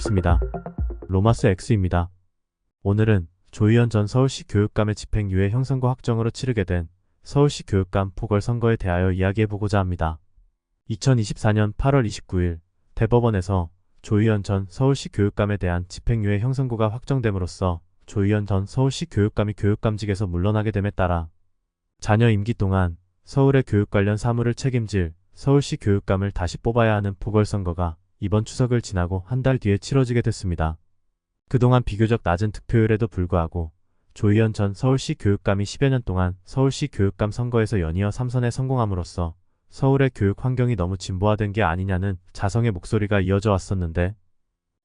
반갑습니다. 로마스 X입니다. 오늘은 조희연 전 서울시 교육감의 집행유예 형선고 확정으로 치르게 된 서울시 교육감 보궐선거에 대하여 이야기해보고자 합니다. 2024년 8월 29일 대법원에서 조희연 전 서울시 교육감에 대한 집행유예 형선고가 확정됨으로써 조희연 전 서울시 교육감이 교육감직에서 물러나게 됨에 따라 자녀 임기 동안 서울의 교육 관련 사무를 책임질 서울시 교육감을 다시 뽑아야 하는 보궐선거가 이번 추석을 지나고 한 달 뒤에 치러지게 됐습니다. 그동안 비교적 낮은 득표율에도 불구하고 조희연 전 서울시 교육감이 10여 년 동안 서울시 교육감 선거에서 연이어 3선에 성공함으로써 서울의 교육 환경이 너무 진보화된 게 아니냐는 자성의 목소리가 이어져 왔었는데,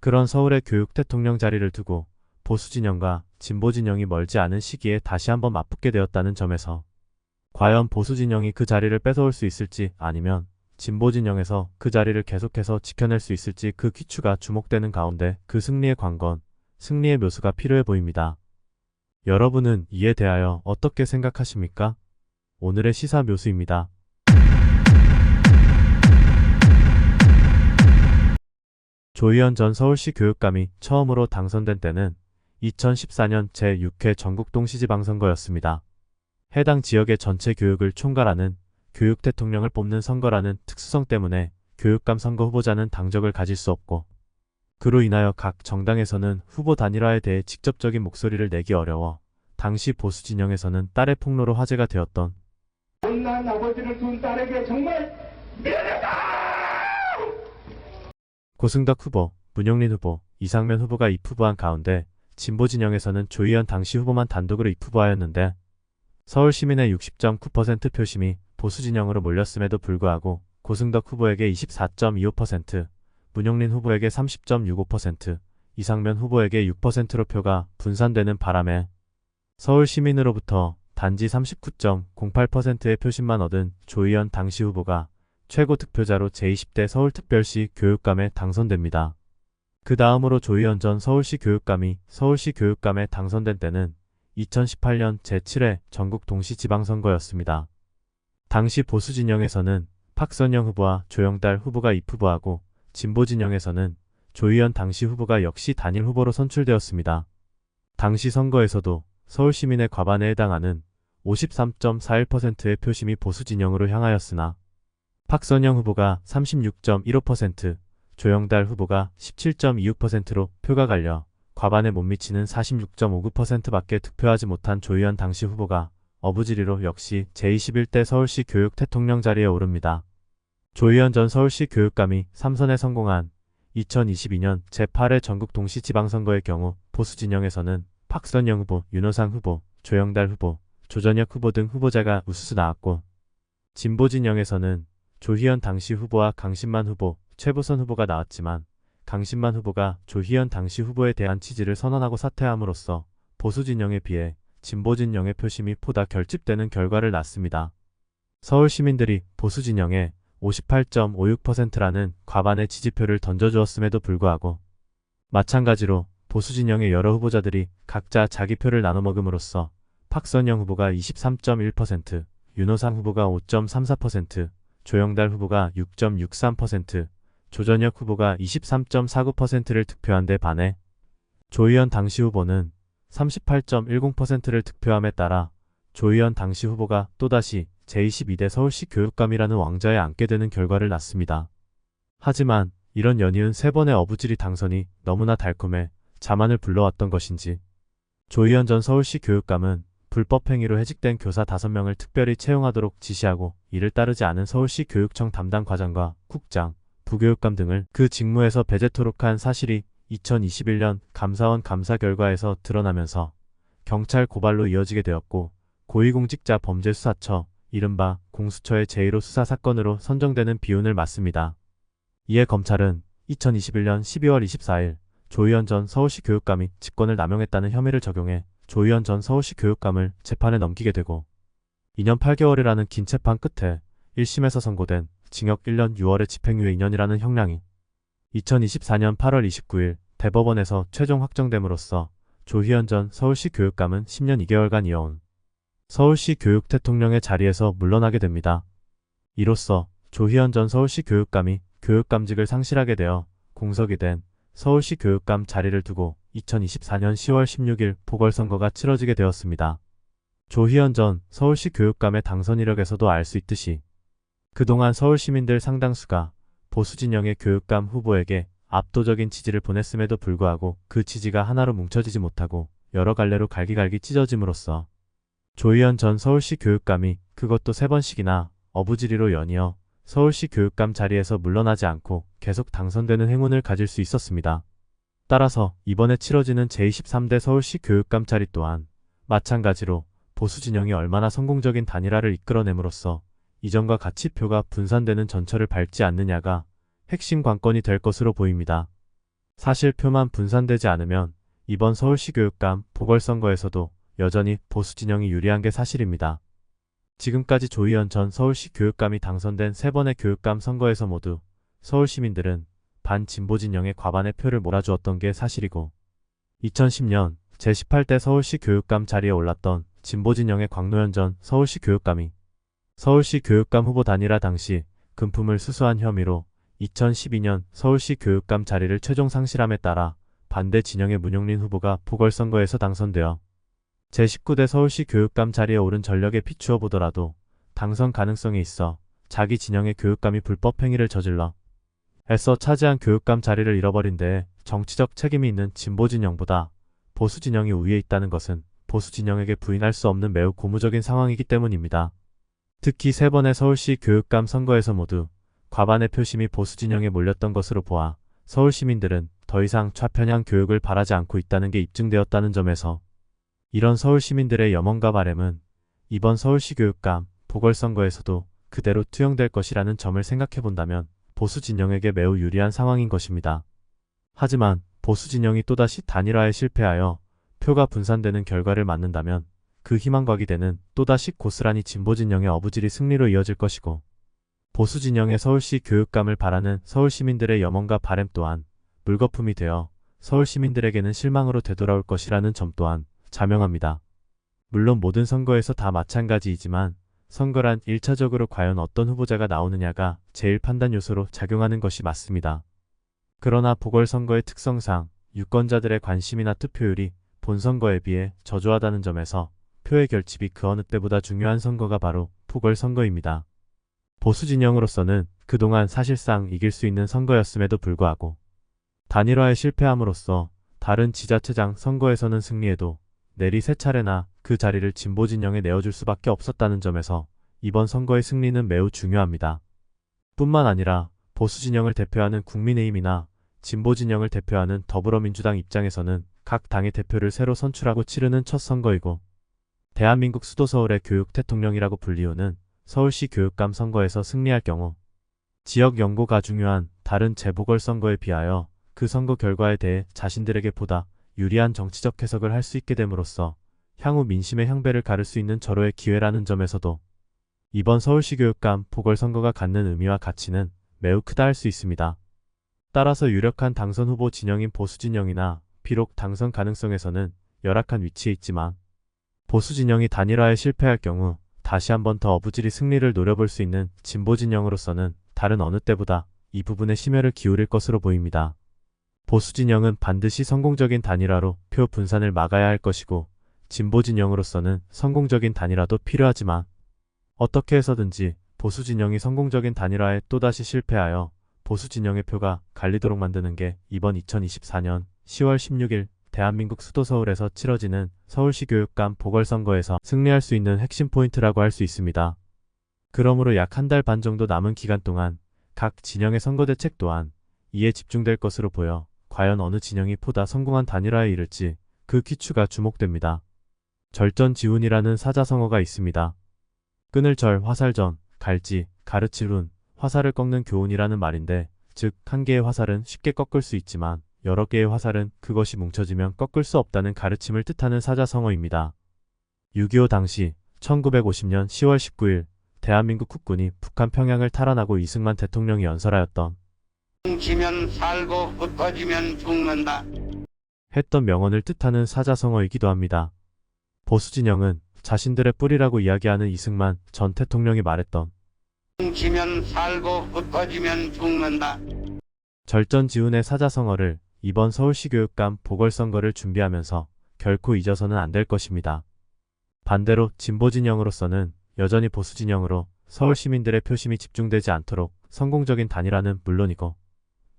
그런 서울의 교육 대통령 자리를 두고 보수 진영과 진보 진영이 멀지 않은 시기에 다시 한번 맞붙게 되었다는 점에서 과연 보수 진영이 그 자리를 뺏어올 수 있을지, 아니면 진보 진영에서 그 자리를 계속해서 지켜낼 수 있을지, 그 귀추가 주목되는 가운데 그 승리의 관건, 승리의 묘수가 필요해 보입니다. 여러분은 이에 대하여 어떻게 생각하십니까? 오늘의 시사 묘수입니다. 조희연 전 서울시 교육감이 처음으로 당선된 때는 2014년 제6회 전국동시지방선거였습니다. 해당 지역의 전체 교육을 총괄하는 교육 대통령을 뽑는 선거라는 특수성 때문에 교육감 선거 후보자는 당적을 가질 수 없고, 그로 인하여 각 정당에서는 후보 단일화에 대해 직접적인 목소리를 내기 어려워 당시 보수 진영에서는 딸의 폭로로 화제가 되었던 못난 아버지를 둔 딸에게 정말 미안하다! 고승덕 후보, 문용린 후보, 이상면 후보가 입후보한 가운데 진보 진영에서는 조희연 당시 후보만 단독으로 입후보하였는데, 서울 시민의 60.9% 표심이 보수 진영으로 몰렸음에도 불구하고 고승덕 후보에게 24.25%, 문용린 후보에게 30.65%, 이상면 후보에게 6%로 표가 분산되는 바람에 서울 시민으로부터 단지 39.08%의 표심만 얻은 조희연 당시 후보가 최고 득표자로 제20대 서울특별시 교육감에 당선됩니다. 그 다음으로 조희연 전 서울시 교육감이 서울시 교육감에 당선된 때는 2018년 제7회 전국동시지방선거였습니다. 당시 보수 진영에서는 박선영 후보와 조영달 후보가 입후보하고 진보 진영에서는 조희연 당시 후보가 역시 단일 후보로 선출되었습니다. 당시 선거에서도 서울 시민의 과반에 해당하는 53.41%의 표심이 보수 진영으로 향하였으나 박선영 후보가 36.15%, 조영달 후보가 17.26%로 표가 갈려 과반에 못 미치는 46.59%밖에 득표하지 못한 조희연 당시 후보가 어부지리로 역시 제21대 서울시 교육 대통령 자리에 오릅니다. 조희연 전 서울시 교육감이 3선에 성공한 2022년 제8회 전국동시지방선거의 경우 보수 진영에서는 박선영 후보, 윤호상 후보, 조영달 후보, 조전혁 후보 등 후보자가 우수수 나왔고, 진보 진영에서는 조희연 당시 후보와 강신만 후보, 최보선 후보가 나왔지만 강신만 후보가 조희연 당시 후보에 대한 지지를 선언하고 사퇴함으로써 보수 진영에 비해 진보 진영의 표심이 보다 결집되는 결과를 낳습니다. 서울 시민들이 보수 진영에 58.56%라는 과반의 지지표를 던져주었음에도 불구하고 마찬가지로 보수 진영의 여러 후보자들이 각자 자기 표를 나눠먹음으로써 박선영 후보가 23.1%, 윤호상 후보가 5.34%, 조영달 후보가 6.63%, 조전혁 후보가 23.49%를 득표한 데 반해 조희연 당시 후보는 38.10%를 득표함에 따라 조희연 당시 후보가 또다시 제22대 서울시 교육감이라는 왕좌에 앉게 되는 결과를 낳습니다. 하지만 이런 연이은 3번의 어부지리 당선이 너무나 달콤해 자만을 불러왔던 것인지 조희연 전 서울시 교육감은 불법 행위로 해직된 교사 5명을 특별히 채용하도록 지시하고 이를 따르지 않은 서울시 교육청 담당 과장과 국장, 부교육감 등을 그 직무에서 배제토록 한 사실이 2021년 감사원 감사 결과에서 드러나면서 경찰 고발로 이어지게 되었고, 고위공직자 범죄수사처, 이른바 공수처의 제1호 수사 사건으로 선정되는 비운을 맞습니다. 이에 검찰은 2021년 12월 24일 조희연 전 서울시 교육감이 직권을 남용했다는 혐의를 적용해 조희연 전 서울시 교육감을 재판에 넘기게 되고, 2년 8개월이라는 긴 재판 끝에 1심에서 선고된 징역 1년 6월의 집행유예 2년이라는 형량이 2024년 8월 29일 대법원에서 최종 확정됨으로써 조희연 전 서울시 교육감은 10년 2개월간 이어온 서울시 교육 대통령의 자리에서 물러나게 됩니다. 이로써 조희연 전 서울시 교육감이 교육감직을 상실하게 되어 공석이 된 서울시 교육감 자리를 두고 2024년 10월 16일 보궐선거가 치러지게 되었습니다. 조희연 전 서울시 교육감의 당선 이력에서도 알 수 있듯이 그동안 서울 시민들 상당수가 보수 진영의 교육감 후보에게 압도적인 지지를 보냈음에도 불구하고 그 지지가 하나로 뭉쳐지지 못하고 여러 갈래로 갈기갈기 찢어짐으로써 조희연 전 서울시 교육감이 그것도 3번씩이나 어부지리로 연이어 서울시 교육감 자리에서 물러나지 않고 계속 당선되는 행운을 가질 수 있었습니다. 따라서 이번에 치러지는 제23대 서울시 교육감 자리 또한 마찬가지로 보수 진영이 얼마나 성공적인 단일화를 이끌어냄으로써 이전과 같이 표가 분산되는 전철을 밟지 않느냐가 핵심 관건이 될 것으로 보입니다. 사실 표만 분산되지 않으면 이번 서울시 교육감 보궐선거에서도 여전히 보수 진영이 유리한 게 사실입니다. 지금까지 조희연 전 서울시 교육감이 당선된 3번의 교육감 선거에서 모두 서울 시민들은 반진보 진영의 과반의 표를 몰아주었던 게 사실이고 2010년 제18대 서울시 교육감 자리에 올랐던 진보 진영의 광노현 전 서울시 교육감이 서울시 교육감 후보 단일화 당시 금품을 수수한 혐의로 2012년 서울시 교육감 자리를 최종 상실함에 따라 반대 진영의 문용린 후보가 보궐선거에서 당선되어 제19대 서울시 교육감 자리에 오른 전력에 비추어 보더라도 당선 가능성이 있어 자기 진영의 교육감이 불법 행위를 저질러 애써 차지한 교육감 자리를 잃어버린 데에 정치적 책임이 있는 진보 진영보다 보수 진영이 우위에 있다는 것은 보수 진영에게 부인할 수 없는 매우 고무적인 상황이기 때문입니다. 특히 3번의 서울시 교육감 선거에서 모두 과반의 표심이 보수 진영에 몰렸던 것으로 보아 서울 시민들은 더 이상 좌편향 교육을 바라지 않고 있다는 게 입증되었다는 점에서 이런 서울 시민들의 염원과 바램은 이번 서울시 교육감 보궐선거에서도 그대로 투영될 것이라는 점을 생각해본다면 보수 진영에게 매우 유리한 상황인 것입니다. 하지만 보수 진영이 또다시 단일화에 실패하여 표가 분산되는 결과를 맞는다면 그 희망과 기대는 또다시 고스란히 진보 진영의 어부질이 승리로 이어질 것이고 보수 진영의 서울시 교육감을 바라는 서울 시민들의 염원과 바램 또한 물거품이 되어 서울 시민들에게는 실망으로 되돌아올 것이라는 점 또한 자명합니다. 물론 모든 선거에서 다 마찬가지이지만 선거란 1차적으로 과연 어떤 후보자가 나오느냐가 제일 판단 요소로 작용하는 것이 맞습니다. 그러나 보궐선거의 특성상 유권자들의 관심이나 투표율이 본선거에 비해 저조하다는 점에서 표의 결집이 그 어느 때보다 중요한 선거가 바로 보궐선거입니다. 보수 진영으로서는 그동안 사실상 이길 수 있는 선거였음에도 불구하고 단일화에 실패함으로써 다른 지자체장 선거에서는 승리해도 내리 3차례나 그 자리를 진보 진영에 내어줄 수밖에 없었다는 점에서 이번 선거의 승리는 매우 중요합니다. 뿐만 아니라 보수 진영을 대표하는 국민의힘이나 진보 진영을 대표하는 더불어민주당 입장에서는 각 당의 대표를 새로 선출하고 치르는 첫 선거이고 대한민국 수도 서울의 교육 대통령이라고 불리우는 서울시 교육감 선거에서 승리할 경우 지역 연고가 중요한 다른 재보궐선거에 비하여 그 선거 결과에 대해 자신들에게 보다 유리한 정치적 해석을 할 수 있게 됨으로써 향후 민심의 향배를 가를 수 있는 절호의 기회라는 점에서도 이번 서울시 교육감 보궐선거가 갖는 의미와 가치는 매우 크다 할 수 있습니다. 따라서 유력한 당선 후보 진영인 보수 진영이나 비록 당선 가능성에서는 열악한 위치에 있지만 보수 진영이 단일화에 실패할 경우 다시 한번 더 어부질이 승리를 노려볼 수 있는 진보 진영으로서는 다른 어느 때보다 이 부분에 심혈을 기울일 것으로 보입니다. 보수 진영은 반드시 성공적인 단일화로 표 분산을 막아야 할 것이고 진보 진영으로서는 성공적인 단일화도 필요하지만 어떻게 해서든지 보수 진영이 성공적인 단일화에 또다시 실패하여 보수 진영의 표가 갈리도록 만드는 게 이번 2024년 10월 16일 대한민국 수도 서울에서 치러지는 서울시 교육감 보궐선거에서 승리할 수 있는 핵심 포인트라고 할 수 있습니다. 그러므로 약 한 달 반 정도 남은 기간 동안 각 진영의 선거 대책 또한 이에 집중될 것으로 보여 과연 어느 진영이 보다 성공한 단일화에 이를지 그 기추가 주목됩니다. 절전지훈이라는 사자성어가 있습니다. 끊을 절 화살전, 갈지, 가르칠 운, 화살을 꺾는 교훈이라는 말인데 즉 한 개의 화살은 쉽게 꺾을 수 있지만 여러 개의 화살은 그것이 뭉쳐지면 꺾을 수 없다는 가르침을 뜻하는 사자성어입니다. 6.25 당시 1950년 10월 19일 대한민국 국군이 북한 평양을 탈환하고 이승만 대통령이 연설하였던 지면 살고 흩어지면 죽는다 했던 명언을 뜻하는 사자성어이기도 합니다. 보수 진영은 자신들의 뿌리라고 이야기하는 이승만 전 대통령이 말했던 지면 살고 흩어지면 죽는다 절전지훈의 사자성어를 이번 서울시 교육감 보궐선거를 준비하면서 결코 잊어서는 안 될 것입니다. 반대로 진보 진영으로서는 여전히 보수 진영으로 서울 시민들의 표심이 집중되지 않도록 성공적인 단일화는 물론이고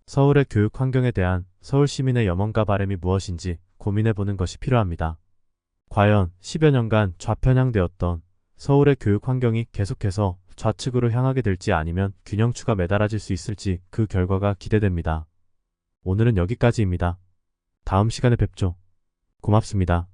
서울의 교육 환경에 대한 서울 시민의 염원과 바람이 무엇인지 고민해보는 것이 필요합니다. 과연 10여 년간 좌편향되었던 서울의 교육 환경이 계속해서 좌측으로 향하게 될지 아니면 균형추가 매달아질 수 있을지 그 결과가 기대됩니다. 오늘은 여기까지입니다. 다음 시간에 뵙죠. 고맙습니다.